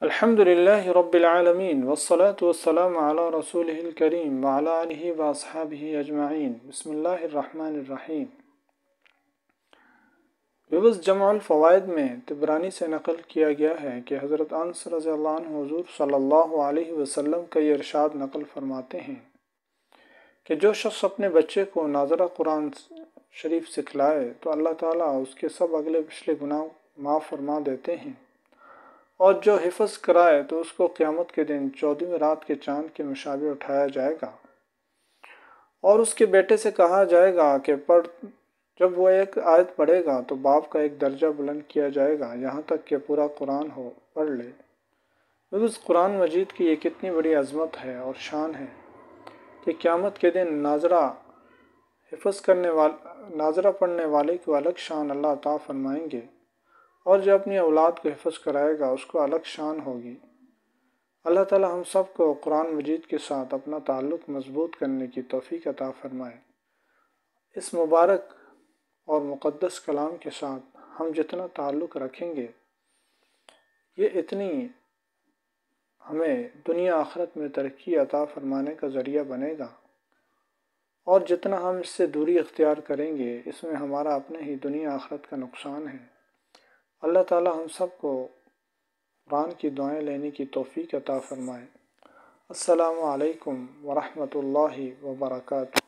الحمد لله رب العالمين والصلاة والسلام على رسوله الكريم وعلى آله وأصحابه أجمعين بسم الله الرحمن الرحیم۔ ببس جمع الفوائد میں طبرانی سے نقل کیا گیا ہے کہ حضرت انس رضی اللہ عنہ حضور صلی اللہ علیہ وسلم کا یہ ارشاد نقل فرماتے ہیں کہ جو شخص اپنے بچے کو ناظرہ قرآن شریف سکھلائے تو اللہ تعالیٰ اس کے سب اگلے پچھلے گناہ معاف فرما دیتے ہیں، اور جو حفظ کرائے تو اس کو قیامت کے دن 14ویں رات کے چاند کے مشابہ اٹھایا جائے گا، اور اس کے بیٹے سے کہا جائے گا کہ پڑھ۔ جب وہ ایک آیت پڑھے گا تو باپ کا ایک درجہ بلند کیا جائے گا یہاں تک کہ پورا قرآن پڑھ لے۔ اس قرآن مجید کی یہ کتنی بڑی عظمت ہے اور شان ہے کہ قیامت کے دن ناظرہ پڑھنے والے کو الگ شان اللہ عطا فرمائیں گے، اور جو اپنی اولاد کو حفظ کرائے گا اس کو الگ شان ہوگی۔ اللہ تعالی ہم سب کو قرآن مجید کے ساتھ اپنا تعلق مضبوط کرنے کی توفیق عطا فرمائے۔ اس مبارک اور مقدس کلام کے ساتھ ہم جتنا تعلق رکھیں گے یہ اتنی ہمیں دنیا آخرت میں ترقی عطا فرمانے کا ذریعہ بنے گا، اور جتنا ہم اس سے دوری اختیار کریں گے اس میں ہمارا اپنے ہی دنیا آخرت کا نقصان ہے۔ اللہ تعالی ہم سب کو قرآن کی دعائیں لینے کی توفیق عطا فرمائے۔ السلام علیکم ورحمۃ اللہ وبرکاتہ۔